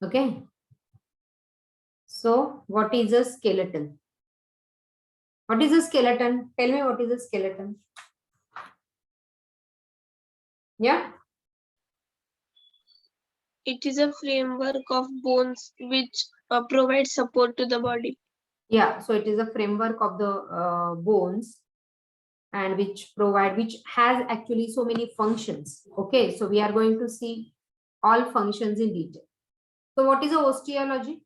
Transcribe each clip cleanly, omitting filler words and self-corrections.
Okay. So what is a skeleton? What is a skeleton? Tell me what is a skeleton. Yeah. It is a framework of bones which provides support to the body. Yeah. So it is a framework of the bones and which has actually so many functions. Okay. So we are going to see all functions in detail. So what is a osteology?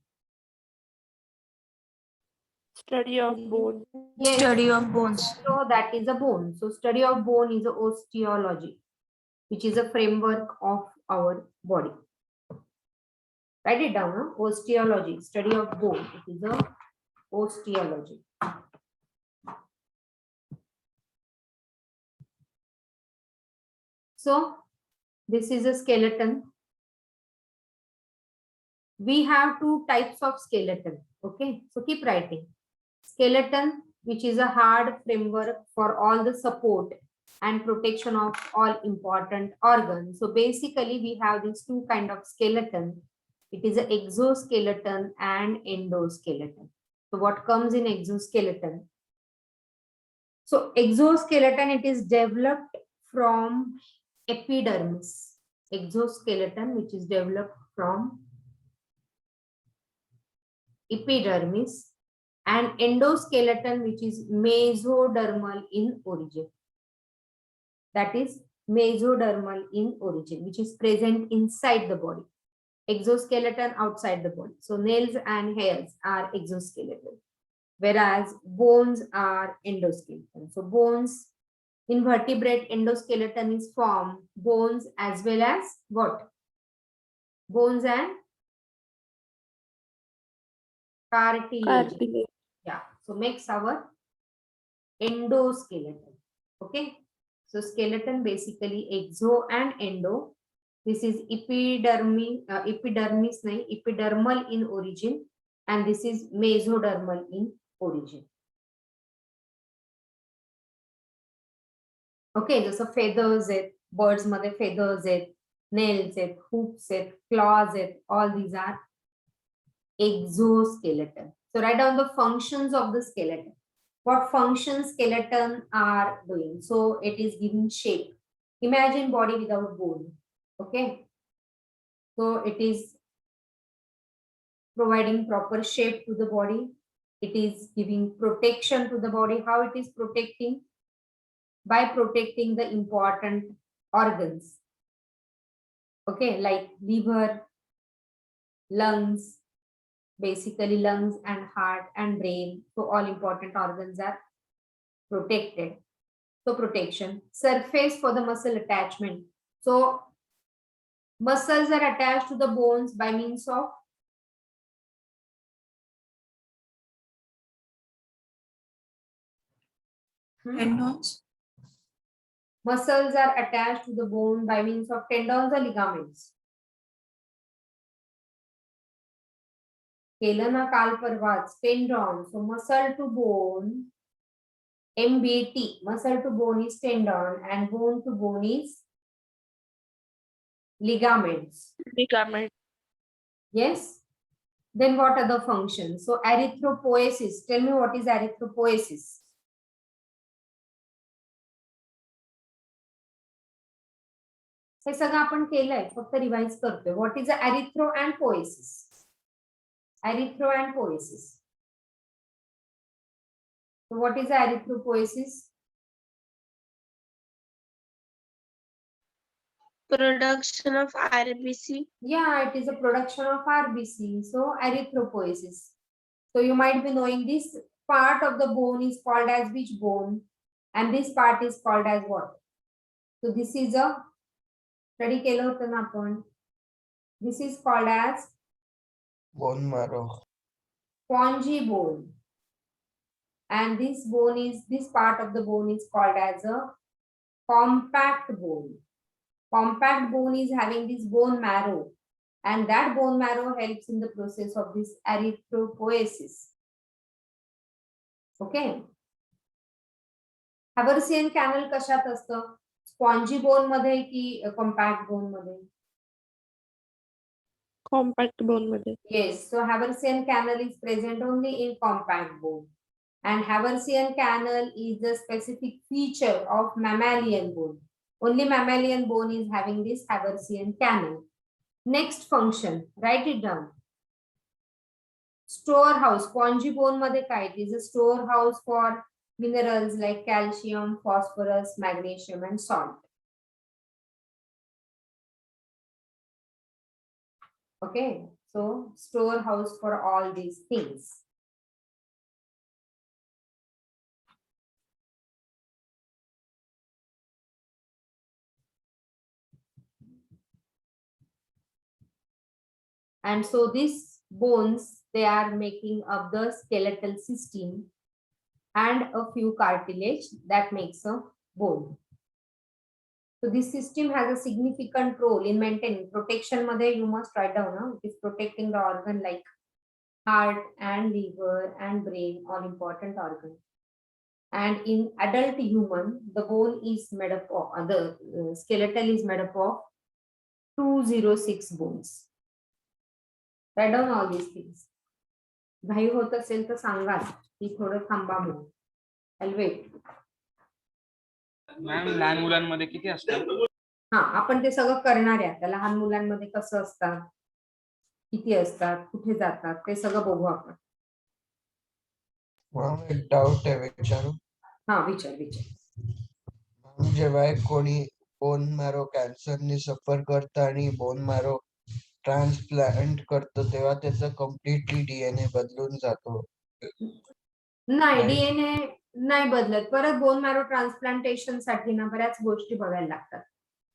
Study of bone. Yes. Study of bones. So that is a bone. So study of bone is a osteology, which is a framework of our body. Write it down. Huh? Osteology, study of bone. It is a osteology. So this is a skeleton. We have two types of skeleton. Okay, so keep writing. Skeleton, which is a hard framework for all the support and protection of all important organs. So basically we have these two kind of skeleton. It is an exoskeleton and endoskeleton. So what comes in exoskeleton? So exoskeleton, it is developed from epidermis. Exoskeleton, which is developed from epidermis, and endoskeleton, which is mesodermal in origin. That is mesodermal in origin, which is present inside the body. Exoskeleton outside the body. So nails and hairs are exoskeleton, whereas bones are endoskeleton. So bones, invertebrate endoskeleton is formed bones as well as what? Bones and cartilage. Cartilage. Yeah. So makes our endoskeleton. Okay. So skeleton basically exo and endo. This is epidermis, epidermal in origin, and this is mesodermal in origin. Okay, जसं feathers आहेत, birds मध्ये feathers आहेत, nails आहेत, hoops आहेत, claws आहेत, all these are exoskeleton. So write down the functions of the skeleton. What functions skeleton are doing? So it is giving shape. Imagine body without bone. Okay. So it is providing proper shape to the body. It is giving protection to the body. How it is protecting? By protecting the important organs. Okay, like liver, lungs, basically lungs and heart and brain. So all important organs are protected. So protection. Surface for the muscle attachment. So muscles are attached to the bones by means of Tendons. muscles are attached to the bone by means of tendons or ligaments. केलं ना काल परवाच tendon. So muscle to bone, MBT, muscle to bone is tendon and bone to bone is ligaments. Ligament. Yes. Then what are the functions? So erythropoiesis. Tell me what is erythropoiesis. हे सगळं आपण केलंय फक्त revise करतोय. What is erythro and poiesis? Erythro and poiesis. So what is erythropoiesis? Production of RBC. Yeah, it is a production of RBC. So erythropoiesis. So you might be knowing this part of the bone is called as which bone, and this part is called as what? So this is a study केलं होतं ना आपण. This is called as bone marrow. spongy bone, and this part of the bone is called as a compact bone. Compact bone is having this bone marrow, and that bone marrow helps in the process of this erythropoiesis. Okay. Haversian canal कशात असतं? Spongy bone मध्ये की compact bone मध्ये? Compact bone मध्ये. Yes, so Haversian canal is present only in compact bone. And Haversian canal is the specific feature of mammalian bone. Only mammalian bone is having this Haversian canal. Next function, write it down. Storehouse, spongy bone मध्ये काय? It is a storehouse for minerals like calcium, phosphorus, magnesium and salt. Okay, so storehouse for all these things. And so these bones, they are making up the skeletal system and a few cartilage that makes a bone. So this system has a significant role in maintaining protection. मध्ये you must write down, it is protecting the organ like heart and liver and brain, all important organs. And in adult human, the bone is made up of, the skeletal is made up of 206 bones. Write down all these things. घाई होत असेल तर सांगा की थोडं थांबा म्हणून. I'll wait. Ma'am लहान मुलांमध्ये किती असतात? हा, आपण ते सगळं करणार आहे आता. लहान मुलांमध्ये कसं असतात, किती असतात, कुठे जातात, ते सगळं बघू आपण. मॅम एक डाऊट आहे विचारू. हा, विचार. मॅम जेव्हा एक कोणी बोन मॅरो कॅन्सरने सफर करतं आणि बोन मॅरो ट्रान्सप्लांट करतो तेव्हा त्याचा कम्प्लिटली डीएनए बदलून जातो. नाही, डीएनए नाही बदलत. परत बोन मॅरो ट्रान्सप्लांटेशन साठी ना बऱ्याच गोष्टी बघायला लागतात.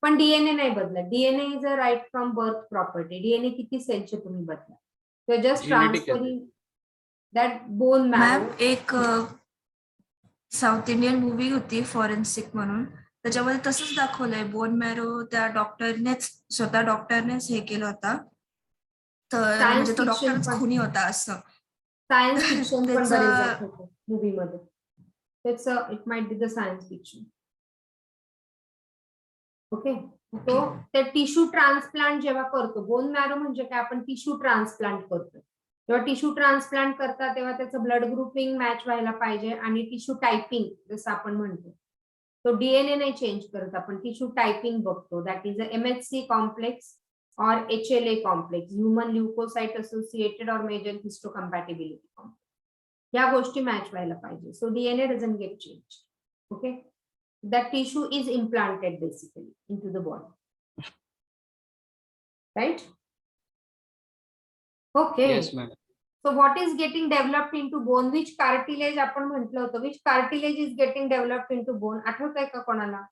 पण डीएनए नाही बदलत. DNA is a right from birth property. DNA किती सेलचे तुम्ही बदला, जस्ट Genetic आहे. ट्रान्सफरिंग दॅट बोन मॅम मॅरो. एक साऊथ इंडियन मूवी होती फॉरेन्सिक म्हणून, त्याच्यामध्ये तसंच दाखवलंय. बोन मॅरो त्या स्वतः डॉक्टरनेच हे केलं होता. तर Science म्हणजे तो fiction डॉक्टरच पण. खुनी होता असं. सायन्स फिक्शन पण त्याचं- बरेच दाखवतो मूवी मध्ये. It might be the science fiction. Okay, तो ते टिश्यू ट्रान्सप्लांट जेव्हा करतो, बोन मॅरो म्हणजे काय, आपण टिश्यू ट्रान्सप्लांट करतो. जेव्हा टिश्यू ट्रान्सप्लांट करतात तेव्हा त्याचं ब्लड ग्रुपिंग मॅच व्हायला पाहिजे आणि टिश्यू टायपिंग जसं आपण म्हणतो, तो डीएनए नाही चेंज करत, आपण टिश्यू टायपिंग बघतो. That is a MHC complex or HLA complex, human leukocyte associated or major histocompatibility complex. या गोष्टी मॅच व्हायला पाहिजे. So DNA doesn't get changed. Okay, that tissue is implanted basically into the body, right? Okay. Yes, ma'am. So what is getting developed into bone? Which cartilage आपण म्हटलं होतं, which cartilage is getting developed into bone? आठवतंय का कोणाला?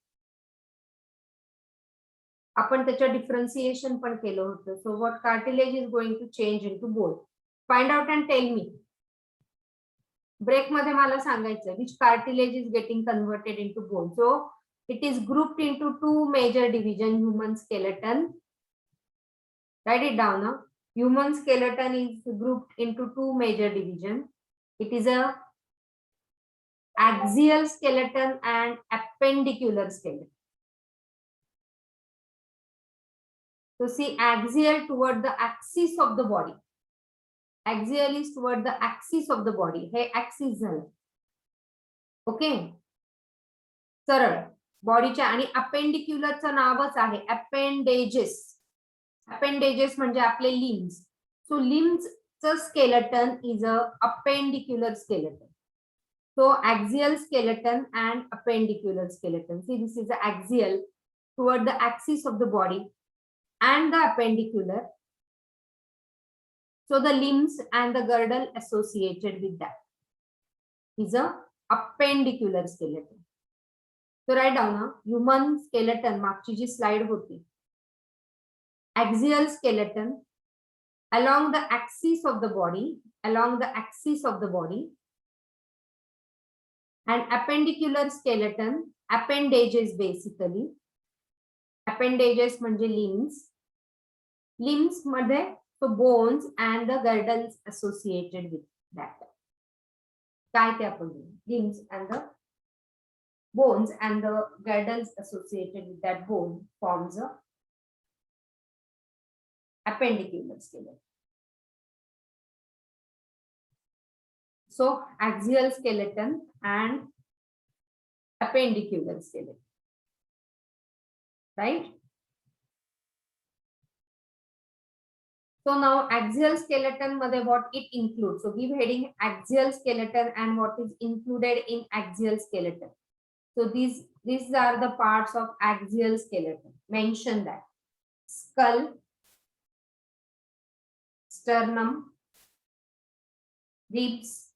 आपण त्याचं differentiation पण केलं होतं. So what cartilage is going to change into bone? Find out and tell me. Break मध्ये मला सांगायचं which cartilage is getting converted into bone. So it is grouped into 2 major division. Human skeleton, write it down. Human skeleton is grouped into 2 major division. It is a axial skeleton and appendicular skeleton. So see, axial toward the axis of the body. Axial is toward the axis of the body. हे axis झालं. Okay, सरळ बॉडीच्या. आणि अपेंडिक्युलरचं नावच आहे appendages. Appendages म्हणजे आपले limbs. So लिम्सचं skeleton is a appendicular skeleton. So axial skeleton and appendicular skeleton. See, this is the axial toward the axis of the body and the appendicular. So the limbs and the girdle associated with that is a appendicular skeleton. So write down human skeleton. मागची जी slide होती. Axial skeleton along the axis of the body, along the axis of the body. And appendicular skeleton, appendages basically. Appendages म्हणजे limbs. Limbs मध्ये so bones and the girdles associated with that. काय ते आपण limbs and the bones and the girdles associated with that bone forms a appendicular skeleton. So axial skeleton and appendicular skeleton, right? So now axial skeleton मध्ये what it includes. So give heading axial skeleton and what is included in axial skeleton. So these are the parts of axial skeleton. Mention that skull, sternum, ribs,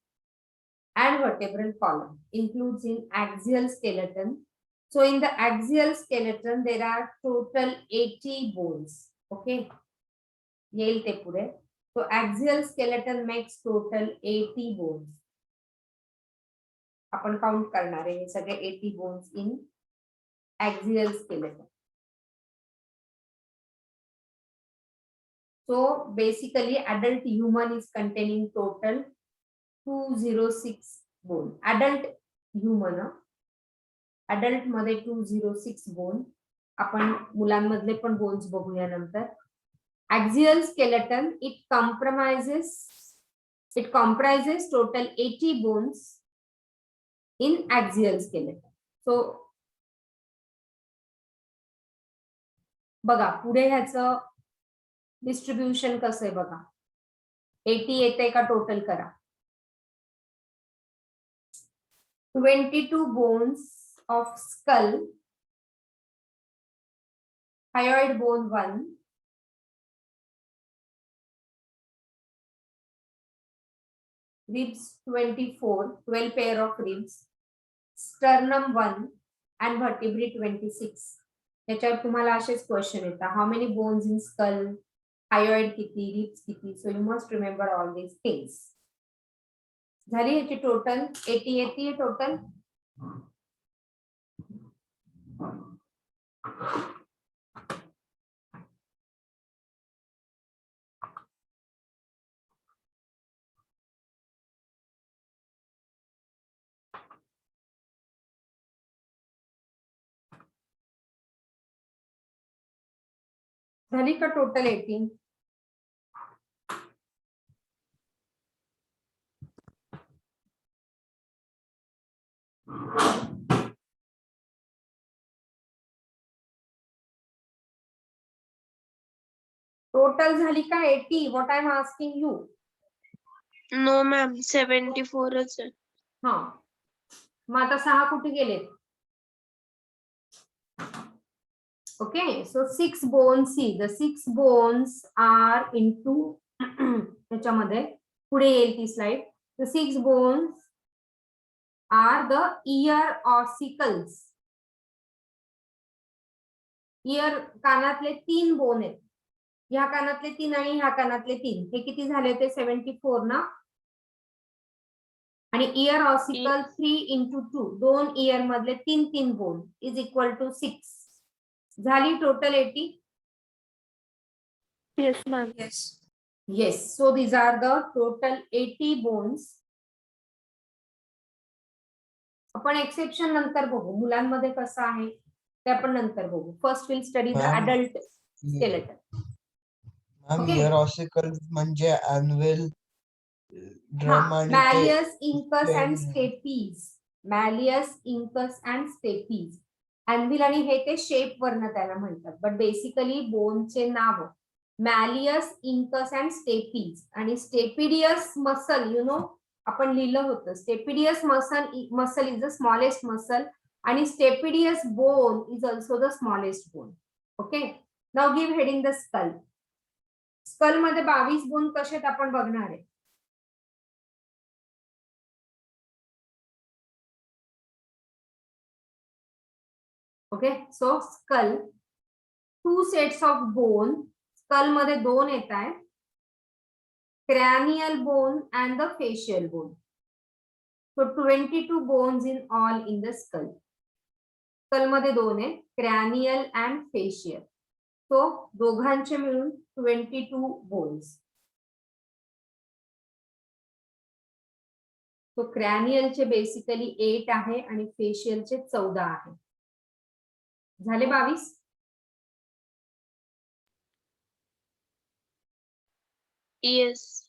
and vertebral column includes in axial skeleton. So in the axial skeleton there are total 80 bones. Okay. येईल ते पुढे. So axial skeleton makes total 80 bones. आपण count करणार आहे हे सगळे 80 bones in axial skeleton. So basically adult human is containing total 206 bone. Adult human, adult मध्ये 206 bone. आपण मुलांमधले पण बोन्स बघूया नंतर. Axial skeleton, it comprises total 80 bones in axial skeleton. So बघा पुढे ह्याचं डिस्ट्रीब्युशन कसं आहे बघा. 80 येते का टोटल करा. 22 bones of skull, hyoid bone 1, ribs 24, 12 pair of ribs, sternum 1 and vertebrae 26. त्याच्यावर तुम्हाला असेच क्वेश्चन येतात. How many bones in skull, hyoid किती, ribs किती. So you must remember all these things. झाली याची टोटल 80 येते टोटल. झाली का टोटल 80? टोटल झाली का 80? What I am asking you. No ma'am 74च आहे. हा मग आता 6 कुठे गेलेत? Okay, so 6 bones, see the 6 bones are into त्याच्यामध्ये पुढे येईल ती slide. The 6 bones are the ear ossicles. Ear कानातले 3 बोन आहेत. ह्या कानातले 3 आणि ह्या कानातले 3. हे किती झाले होते? 74 ना. आणि ear ossicle 3 into 2. 2 ear मधले 3 बोन is equal to 6. झाली total 80? Yes, ma'am. Yes. Yes. So these are the total 80 bones. आपण एक्सेप्शन नंतर बघू. मुलांमध्ये कसं आहे ते आपण नंतर बघू. First will study the Ma'am, adult skeleton. Ma'am Okay. Ear ossicle म्हणजे एन्युअल ड्रम आणि मॅलियस इंकस अँड ते- stapes. Malleus incus and stapes. Anvil आणि हे ते शेप वरनं त्याला म्हणतात. बट बेसिकली बोनचे नाव मॅलियस इंकस अँड स्टेपीज. आणि स्टेपिडियस मसल यु नो आपण लिहिलं होतं. Stapedius muscle is the smallest muscle आणि stapedius bone is also the smallest bone. Okay. Now give heading the skull. Skull मध्ये 22 बोन कसे आहेत आपण बघणार आहे. Okay. So skull 2 sets of bone. Skull मध्ये 2 येत आहेत. cranial bone and the facial bone. So 22 bones in all in the skull. Skull मध्ये 2 आहे. cranial and facial. So दोघांचे मिळून 22 bones. So cranial चे बेसिकली 8 आहे आणि facial चे 14 आहे. झाले 22? Yes.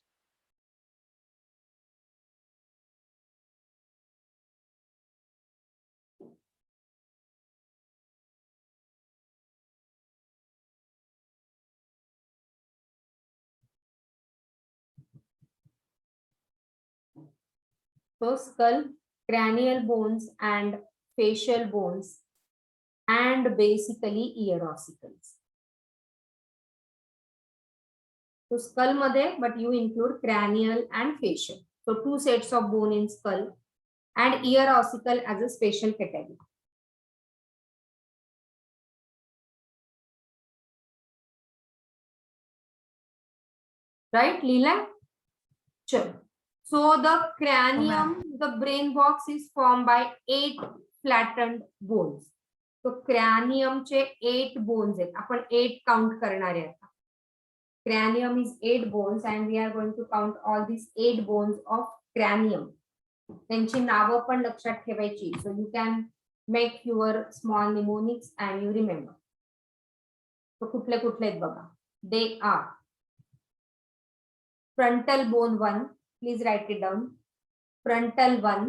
So skull, cranial bones and facial bones and basically ear ossicles. So skull मध्ये, but you include cranial and facial. So 2 sets of bone in skull and ear ossicle as a special category. Right, Leela? Sure. So the cranium, the brain box is formed by 8 flattened bones. So cranium चे 8 bones आहेत. आपण 8 count करणार आहे. Cranium is 8 bones and we are going to count all these 8 bones of cranium. त्यांची नावं पण लक्षात ठेवायची. So you can make your small mnemonics and you remember. So कुठले कुठले आहेत बघा. They are frontal bone 1. Please write it down. Frontal 1.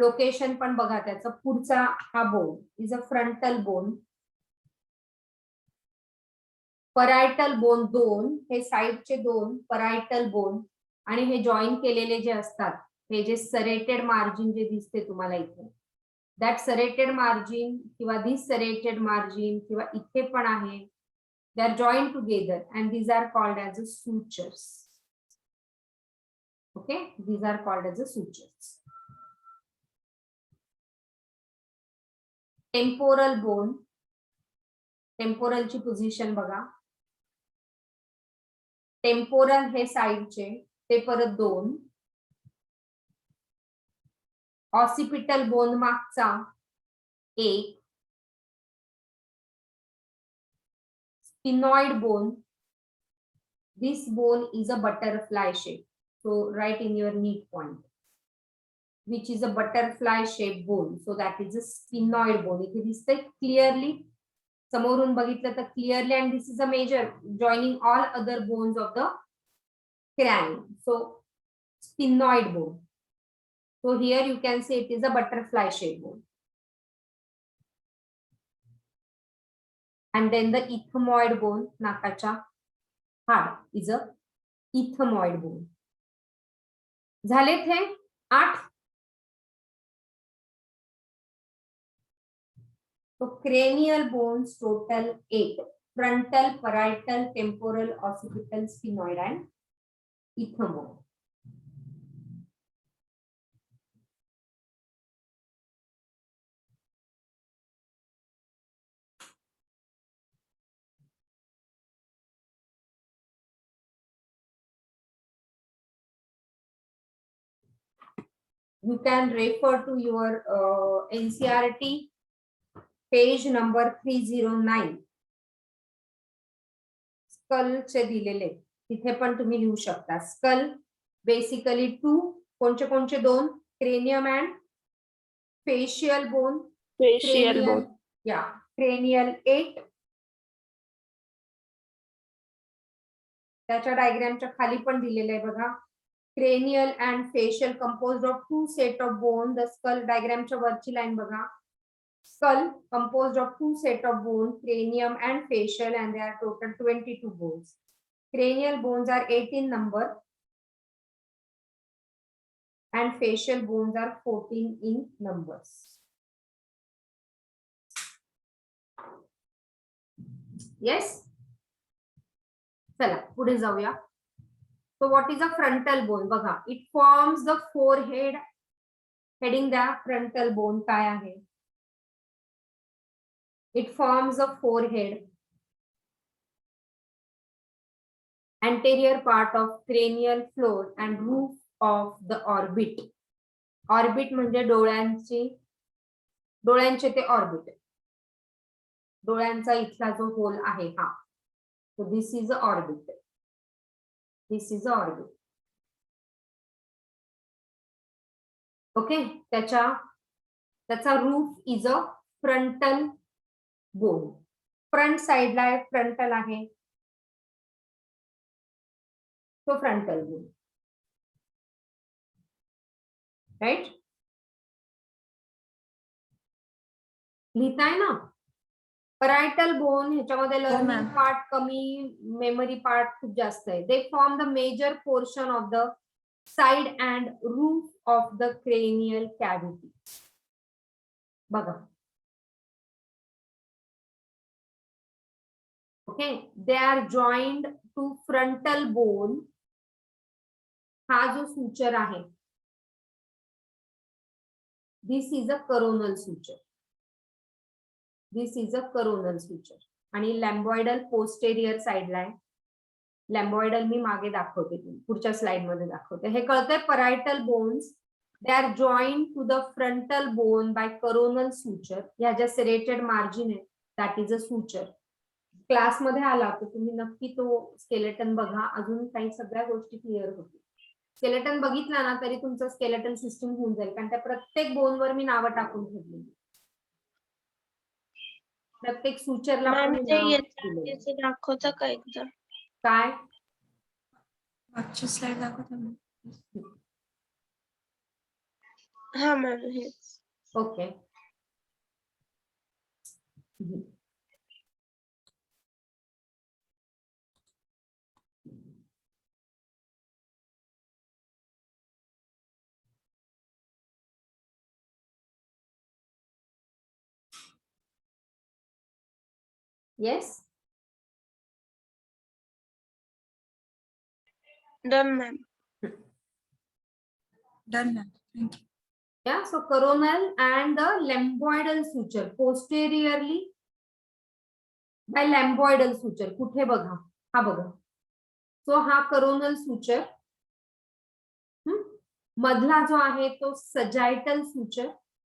Location पण बघा त्याचा पुढचा हा bone is a frontal bone. Parietal bone 2 hey साइडचे 2 parietal bone आणि हे जॉईन केलेले जे असतात हे जे serrated margin जे दिसते तुम्हाला इथे that serrated margin किंवा this serrated margin किंवा इथे पण आहे they are joined together and these are called as a sutures. Okay, these are called as a sutures. Temporal bone, temporal ची पोझिशन बघा. टेम्पोरल हे साइडचे ते परत 2. ऑसिपिटल बोन मागचा 1. Sphenoid bone, this bone is a butterfly shape, so write in your neat point which is a butterfly shaped bone, so that is a sphenoid bone. इथे दिसते clearly, समोरून बघितलं तर clearly, and this is a major joining all other bones of the cranium. So sphenoid bone. So here you can say it is a butterfly shaped bone. And then the ethmoid bone, नाकाच्या हाड is a ethmoid bone. झालेत हे 8. So cranial bones total 8. Frontal, parietal, temporal, occipital, sphenoid and ethmoid. You can refer to your NCERT page number 309. School चे दिलेले तिथे पण तुम्ही लिहू शकता. School basically 2 कोणचे कोणचे 2 cranium and facial bone. Facial bone. या क्रेनियल 8. त्याच्या डायग्रामच्या खाली पण दिलेले आहे बघा. cranial and facial composed of 2 set of bone. The skull diagramच्या वरची लाईन बघा. Skull composed of 2 set of bone, cranium and facial, and there are total 22 bones. Cranial bones are 8 in number and facial bones are 14 in numbers. Yes? चला पुढे जाऊया. So what is a frontal bone? बघा, it forms the forehead. Heading the frontal bone काय आहे? It forms a forehead, anterior part of cranial floor and roof of the orbit. Orbit म्हणजे डोळ्यांचे ते orbit. डोळ्यांचा इथला जो होल आहे हा. So this is the orbit. This is the orbit. Okay, त्याचा roof is a frontal bone. Front साइडला frontal आहे. तो फ्रंटल बोन, राइट? लिहिताय ना? परायटल बोन ह्याच्यामध्ये लर्निंग ma'am. पार्ट कमी, मेमरी पार्ट खूप जास्त आहे. They form the major portion of the side and roof of the cranial cavity. बघा, okay, they are joined to frontal bone. हा जो सूचर आहे, this is a coronal suture. This is a coronal suture. आणि lambdoidal posterior साइडला आहे. लॅम्बॉइडल मी मागे दाखवते, पुढच्या स्लाइड मध्ये दाखवते. हे कळतंय? Parietal bones they are joined to the frontal bone by coronal suture. ह्या ज्या सेरेटेड मार्जिन आहे दॅट इज अ सूचर. क्लासमध्ये आला तर तुम्ही नक्की तो स्केलेटन बघा, अजून काही सगळ्या गोष्टी क्लिअर होतील. स्केलेटन बघितला ना तरी तुमचं स्केलेटन सिस्टम होऊन जाईल, कारण त्या प्रत्येक बोनवर मी नावं टाकून ठेवलेली. प्रत्येक सूचरला पण मॅम मी ते नाव याच्या दिलेलं. आधीचं दाखवता का एकदा? काय? मागची स्लाइड दाखवते मी. हा मॅम हेच. Okay. Yes. Done ma'am. Done ma'am. Thank you. Yeah, so coronal and the lambdoidal suture posteriorly by lambdoidal suture. कुठे बघा, हा बघा. सो हा करोनल सुचर, मधला जो आहे तो सजायटल सुचर.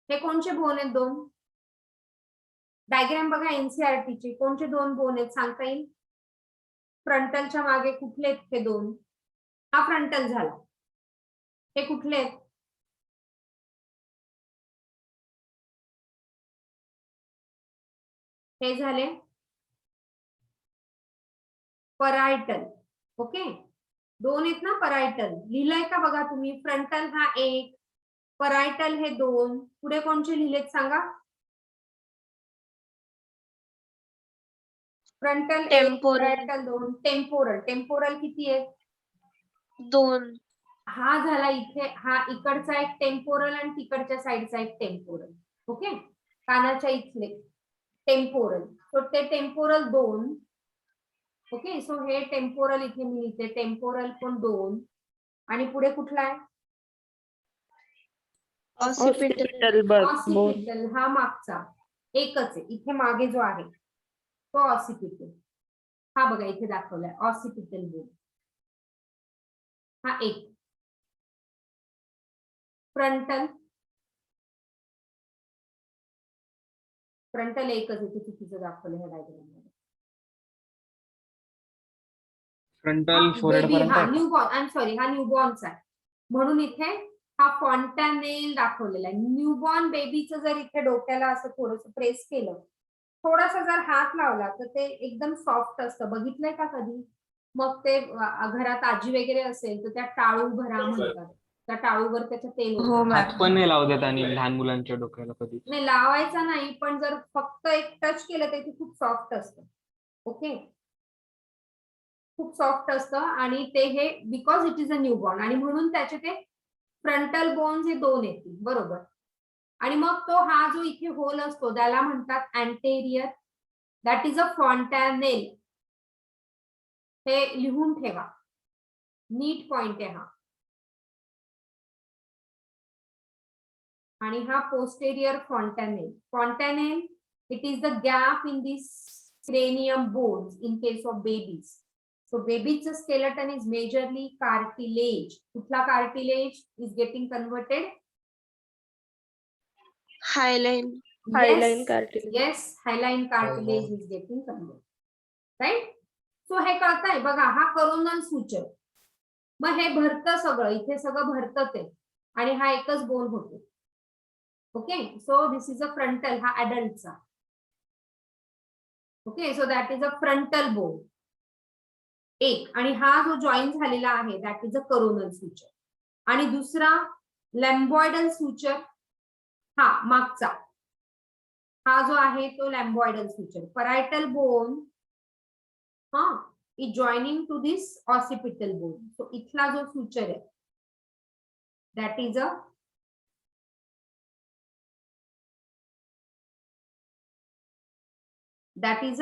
हे कोणचे बोन आहेत? दोन. डायग्राम बघा एनसीआरटी ची. कोणचे दोन बोन आहेत सांगता येईल? फ्रंटलच्या मागे कुठले आहेत हे दोन? हा फ्रंटल झाला. हे कुठले आहेत? हे झाले परायटल. ओके, दोन आहेत ना परायटल. लिहिलंय का बघा तुम्ही? फ्रंटल हा एक, परायटल हे दोन. पुढे कोणचे लिहिलेत सांगा? फ्रंटल एक, टेम्पोरल परायटल दोन. टेम्पोरल, टेम्पोरल किती आहेत? 2. हा झाला इथे, हा इकडचा एक टेम्पोरल आणि तिकडच्या साईडचा एक टेम्पोरल. ओके, कानाच्या इथले टेम्पोरल. सो ते टेम्पोरल दोन. ओके, सो हे टेम्पोरल इथे मी लिहिते, टेम्पोरल पण दोन. आणि पुढे कुठला आहे? ऑसिपिटल. Occipital bone. ऑसिपिटल. हा मागचा एकच आहे. इथे मागे जो आहे तो ऑसिपिटल. हा बघा इथे दाखवलाय ऑसिपिटल बोन. हा एक. फ्रंटल, फ्रंटल एकच इथे चुकीचं दाखवलं ह्या डायग्राम मध्ये. फ्रंटल फोरहेड बेबी, पर्यंत हा आहे का? न्यूबॉर्न, आय एम सॉरी, हा न्यूबॉर्नचा आहे. म्हणून इथे हा फॉन्टॅनेल दाखवलेला आहे. न्यूबॉर्न बेबीचं जर इथे डोक्याला असं थोडंसं प्रेस केलं, थोडासा जर हात लावला तर ते एकदम सॉफ्ट असतं. बघितलंय का कधी? मग ते घरात आजी वगैरे असेल तर त्या टाळू भरा म्हणतात. त्या टाळूवर त्याचं तेल हो ओततात. हात मॅम. पण नाही लावू देत आणि लहान मुलांच्या डोक्याला कधी. नाही लावायचा नाही, पण जर फक्त एक टच केलं तर ते खूप सॉफ्ट असतं. ओके, खूप सॉफ्ट असतं. आणि ते हे because it is a newborn, आणि म्हणून त्याचे ते फ्रंटल बोन्स हे दोन येतील. बरोबर. आणि मग तो हा जो इथे होल असतो त्याला म्हणतात anterior. That is a fontanelle. हे लिहून ठेवा, नीट पॉइंट आहे हा. आणि हा posterior fontanelle. Fontanelle, it is the gap in this cranium bones in case of babies. So baby's skeleton is majorly cartilage. कुठला cartilage is getting converted? हायलाइन. Hyaline cartilage. Yes, hyaline cartilage is getting converted. Right? So हे कळतंय बघा, हा करोनल suture. मग हे भरतं सगळं, इथे सगळं भरतं ते, आणि हा एकच बोन होतो. Okay, so this is a frontal, हा अडल्टचा. Okay, so that is a frontal bone. एक, आणि हा जो जॉईन झालेला आहे दॅट इज अ करोनल सुचर. आणि दुसरा लॅम्बॉइडल सुचर, हा मागचा हा जो आहे तो लॅम्बॉइडल सुचर. परायटल बोन हा is joining to this occipital bone. So इथला जो सुचर आहे that is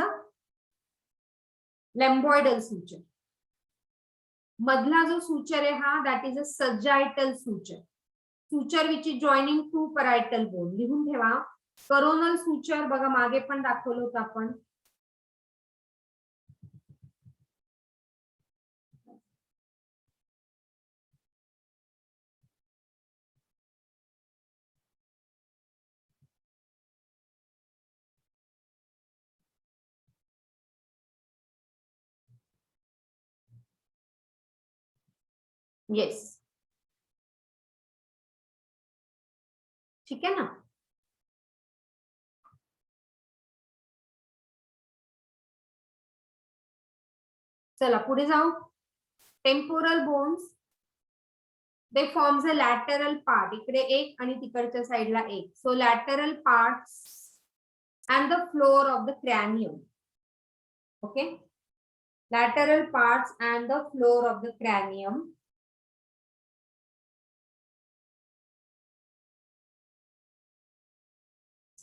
a lambdoidal suture. मधला जो सुचर आहे हा that is a sagittal suture. Suture which is joining to parietal bone. लिहून ठेवा. करोनल सुचर बघा मागे पण दाखवलं होतं आपण. येस, ठीक आहे ना. चला पुढे जाऊ. Temporal bones they forms a lateral part. इकडे एक आणि तिकडच्या साईडला एक. So lateral parts and the floor of the cranium. Okay, lateral parts and the floor of the cranium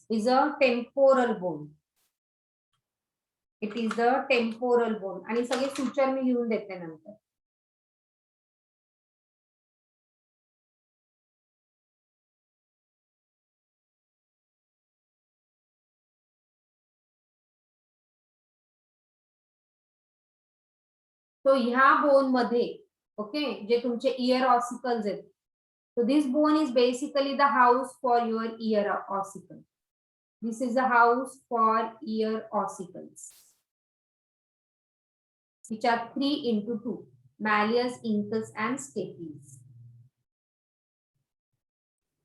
is a temporal bone. It is the temporal bone. आणि सगळे suture मी लिहून देते नंतर. तो ह्या बोन मध्ये ओके जे तुमचे इयर ऑसिकल्स आहेत. So this bone is basically the house for your ear ossicle. This is the house for ear ossicles, which are 3 into 2, malleus, incus and stapes.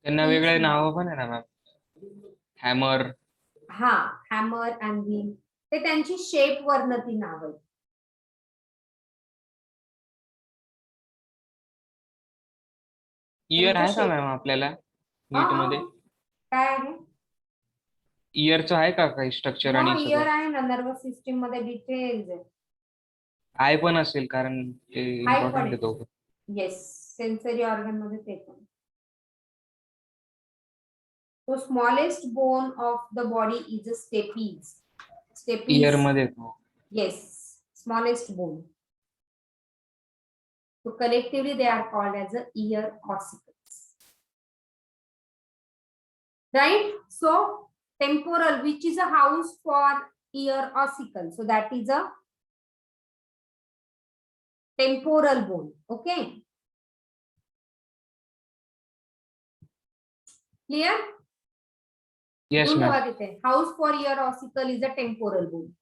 त्यांना वेगळे नाव पण आहे ना मॅम. हॅमर. हा, hammer and wheel. ते त्यांची shape वरनं ती नाव आहेत. इयर आहे का shape. मॅम आपल्याला नीट मध्ये? काय आहे? इयरचं आहे का काही स्ट्रक्चर आणि इयर सगळं? आहे ना, नर्वस सिस्टीम मध्ये डिटेल्स आहे. आय पण असेल कारण ते इम्पॉर्टंट आहे तो. येस, सेन्सरी ऑर्गन मध्ये ते पण. So smallest bone of the body is a stapes. Year मध्ये तो. Yes, smallest bone. So collectively they are called as a ear ossicles. Right? So temporal, which is a house for ear ossicle. So that is a temporal bone. Okay. Clear? Yes ma'am. House for ear ossicle is a temporal bone.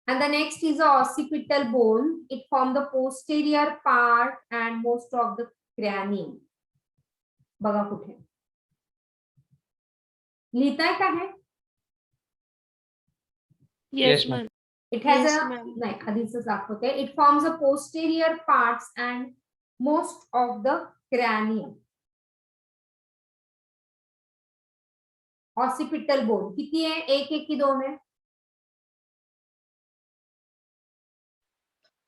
And the next is a occipital bone. It forms the posterior part and most of the cranium. बघा कुठे लिहिताय का हे? Yes, Yes, ma'am. ma'am. It has Yes, a ma'am. नाही आधीच दाखवते. It forms the posterior parts and most of the cranium. Occipital bone किती आहे? एक की दोन आहे?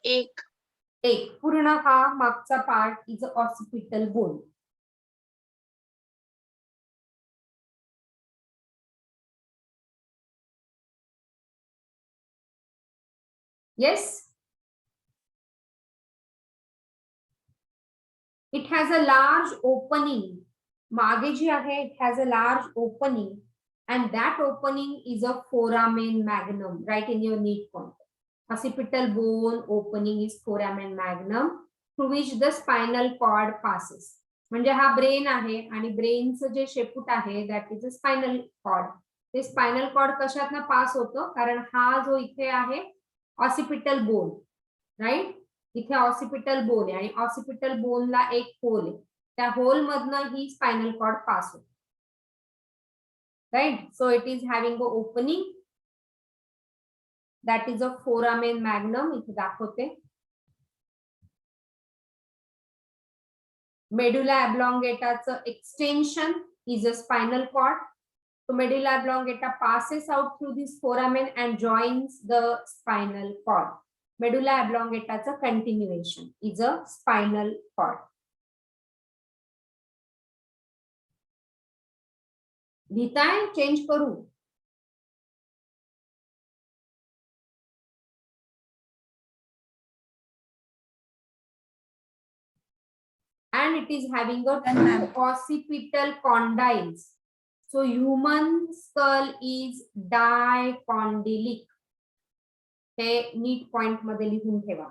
एक. एक. पूर्ण हा मागचा part is occipital bone. Yes. It has a large opening. मागे जी आहे it has a large opening and that opening is a foramen magnum. Write in your neat point. Occipital bone opening is foramen magnum through which the spinal cord passes. म्हणजे हा brain आहे आणि ब्रेनचं जे शेपूट आहे that is a spinal cord. ते spinal cord कशातनं pass होतं? कारण हा जो इथे आहे ऑसिपिटल बोन, राईट? इथे ऑसिपिटल बोन आहे आणि ऑसिपिटल बोनला एक होल आहे. त्या होल मधनं ही स्पायनल कॉर्ड पास होते. Right? So it is having a opening that is a foramen magnum. इथे दाखवते Medulla oblongataचं extension is a spinal cord. So medulla oblongata passes out through this foramen and joins the spinal cord. Medulla oblongataचं continuation is a spinal cord. लिहिताय change करू? And it is having a two occipital condyles. So human skull is dicondylic. हे NEET point मध्ये लिहून ठेवा.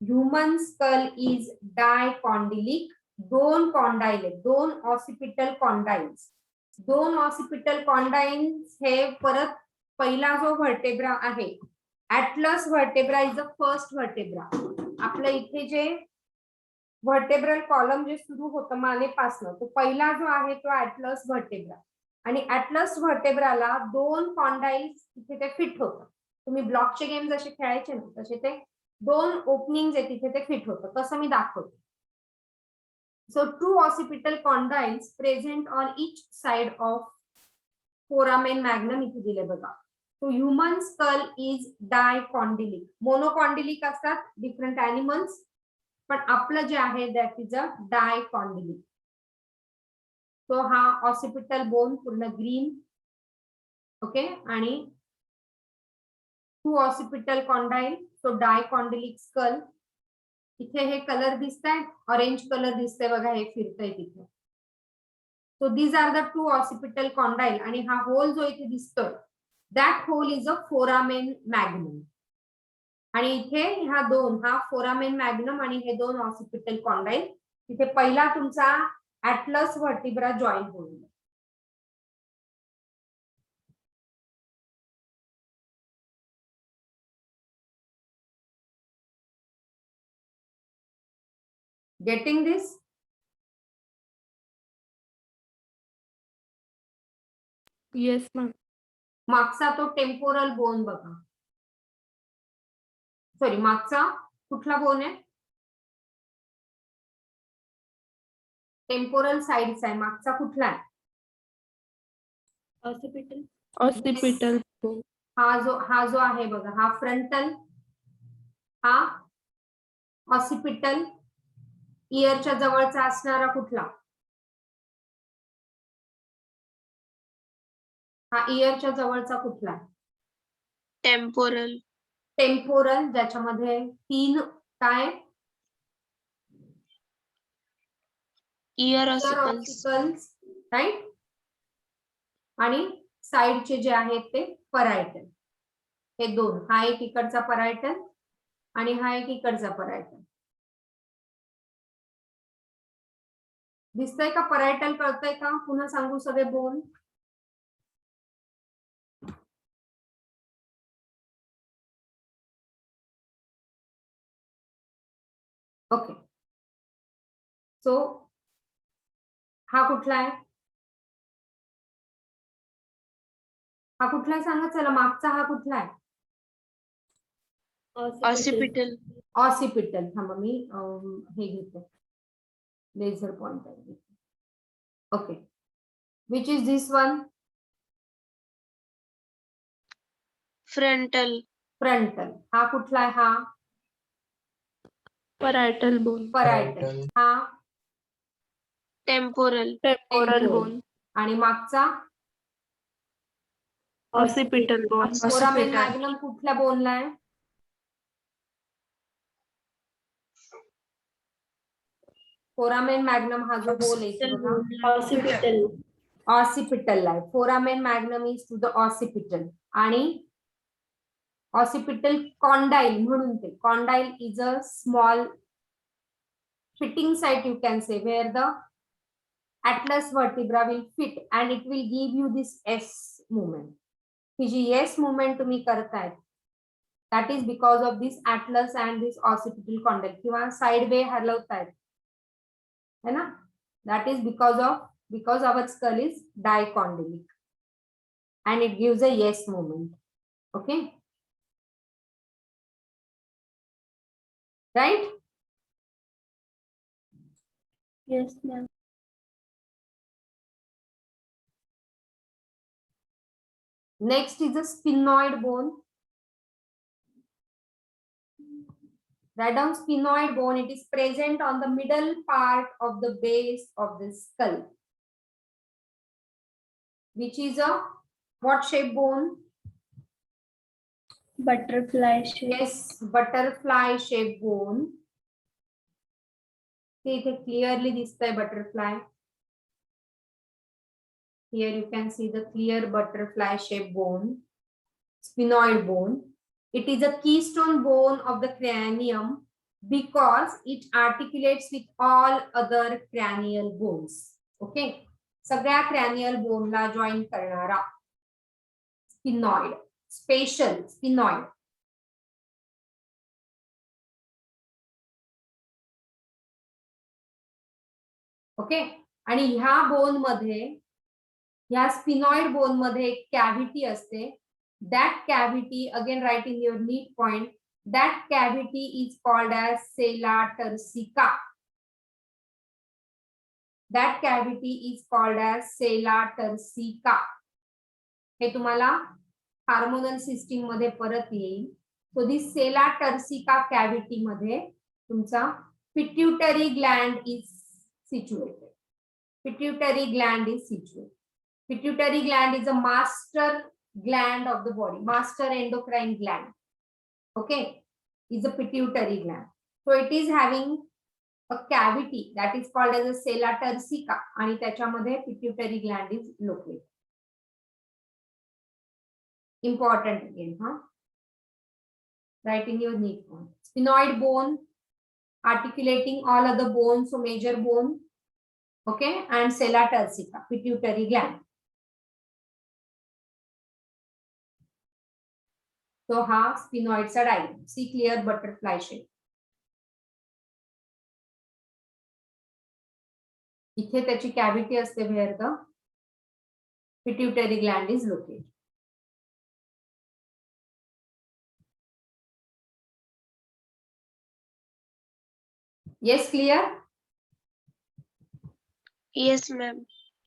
Human skull is dicondylic. दोन condyle आहेत, दोन ऑसिपिटल कॉन्डाइल्स. दोन ऑसिपिटल कॉन्डाइल्स हे परत पहिला जो व्हर्टेब्रा आहे, atlas vertebra is the first vertebra. आपल्या इथे जे व्हर्टेब्रल कॉलम जे सुरू होतं मानेपासनं, तो पहिला जो आहे तो ऍटलस व्हर्टेब्रा. आणि ऍटलस व्हर्टेब्राला दोन कॉन्डाइल्स तिथे ते फिट होतं. तुम्ही ब्लॉकचे गेम जसे खेळायचे ना, तसे ते दोन ओपनिंग आहे तिथे ते फिट होतं. कसं मी दाखवते. So two occipital condyles present on each side of foramen magnum इथे दिले बघा. So human skull is dicondylic. Monocondylic असतात डिफरंट ॲनिमल्स, पण आपलं जे आहे that is a dicondylic. So हा ऑसिपिटल बोन पूर्ण ग्रीन. ओके. आणि two occipital condyle, so dicondylic skull. इथे हे कलर दिसतायत, ऑरेंज कलर दिसतंय बघा, हे फिरतंय तिथे. So these are the two occipital condyle. आणि हा होल जो इथे दिसतोय, that hole is a foramen magnum. आणि इथे ह्या दोन, हा फोरामेन मॅग्नम आणि हे दोन ऑसिपिटल कॉन्डाइल, तिथे पहिला तुमचा ऍटलस व्हर्टिब्रा जॉईन होईल. Getting this? Yes, ma'am. मागचा तो टेम्पोरल बोन बघा. सॉरी, मागचा कुठला बोन आहे? टेम्पोरल साइडचा आहे. मागचा कुठला आहे? Occipital. Occipital bone. हा जो आहे बघा, हा फ्रंटल, हा ऑसिपिटल. इयरच्या जवळचा असणारा कुठला? हा इयरच्या जवळचा कुठला? टेम्पोरल. टेम्पोरल, ज्याच्यामध्ये तीन काय? Ear ossicles, right. आणि साइडचे जे आहेत ते परायटल. हे दोन, हा एक इकडचा परायटल आणि हा एक इकडचा परायटल. दिसतंय का? परायटल कळतंय का? पुन्हा सांगू सगळे बोन. ओके. सो हा कुठला आहे? हा कुठला आहे सांगा चला. मागचा हा कुठला आहे? ऑसिपिटल. ऑसिपिटल. थांबा मी हे घेते, लेझर पॉइंटर घेते. Okay. Which is this one? Frontal. Frontal. हा कुठला आहे? हा Parietal bone. परायटल. हा टेम्पोरल. Temporal temporal. bone. आणि मागचा Occipital bone. फोरामेन मॅग्नम कुठल्या बोनला आहे? फोरामेन मॅग्नम हा जो होल आहे बघा, Occipital. ऑसिपिटल आहे. Foramen magnum is to the occipital. आणि ऑसिपिटल कॉन्डाइल म्हणून ते condyle is a small fitting site, you can say, where the atlas vertebra will fit and it will give you this S movement. ही जी S movement तुम्ही करताय, that is because of this atlas and this occipital condyle किंवा side way हलवतायत है ना, that is because our skull is dicondylic and it gives a S movement. Okay, right? Yes, ma'am. Next is a sphenoid bone. Write down sphenoid bone. It is present on the middle part of the base of the skull. Which is a what shape bone? Butterfly shape. Yes, butterfly shape bone. See, it clearly display butterfly. Here you can see the clear butterfly shape bone, sphenoid bone. It is a keystone bone of the cranium because it articulates with all other cranial bones. Okay, सगळ्या cranial bone ला join करणारा sphenoid, spatial sphenoid. Okay, आणि ह्या bone मध्ये, ह्या sphenoid bone मध्ये एक cavity असते. That cavity, again write in your NEET point, that cavity is called as sella turcica. That cavity is called as sella turcica. हे तुम्हाला हार्मोनल सिस्टीम मध्ये परत येईल. So this sella turcica cavity मध्ये तुमचा pituitary gland is situated. Pituitary gland is situated. Pituitary gland is a master gland of the body, master endocrine gland. Okay, is a pituitary gland. So it is having a cavity that is called as a sella turcica, आणि त्याच्यामध्ये pituitary gland is located. Important again, huh? Write in your neat form. Sphenoid bone articulating all other bones, so major bone, okay, and sella turcica, pituitary gland. So हा sphenoid चा diagram. See clear butterfly shape. इथे त्याची cavity असते where the pituitary gland is located. Yes, clear? Yes, ma'am.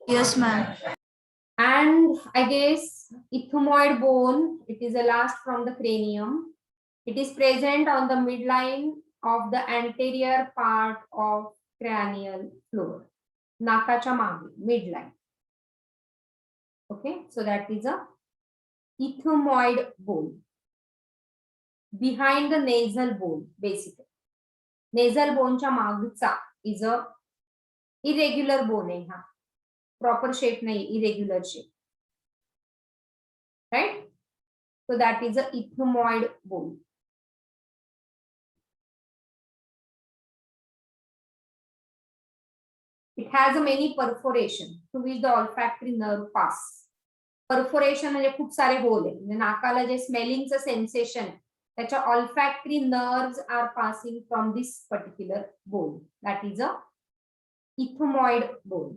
Yes, ma'am. And I guess ethmoid bone, it is the last from the cranium. It is present on the midline of the anterior part of cranial floor. नाकाच्या मागे, midline. Okay, so that is a ethmoid bone. Behind the nasal bone, basically. Nasal bone च्या मागचा is a irregular bone आहे हा. Proper shape नाही, irregular shape. Right? So that is a ethmoid bone. It has a many perforation to which the olfactory nerve pass. Perforation म्हणजे खूप सारे whole आहे. म्हणजे नाकाला जे स्मेलिंगचं सेन्सेशन त्याच्या olfactory nerves are passing from this particular bone. That is a ethmoid bone.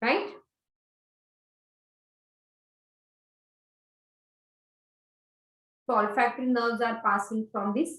Right? So olfactory nerves are passing from this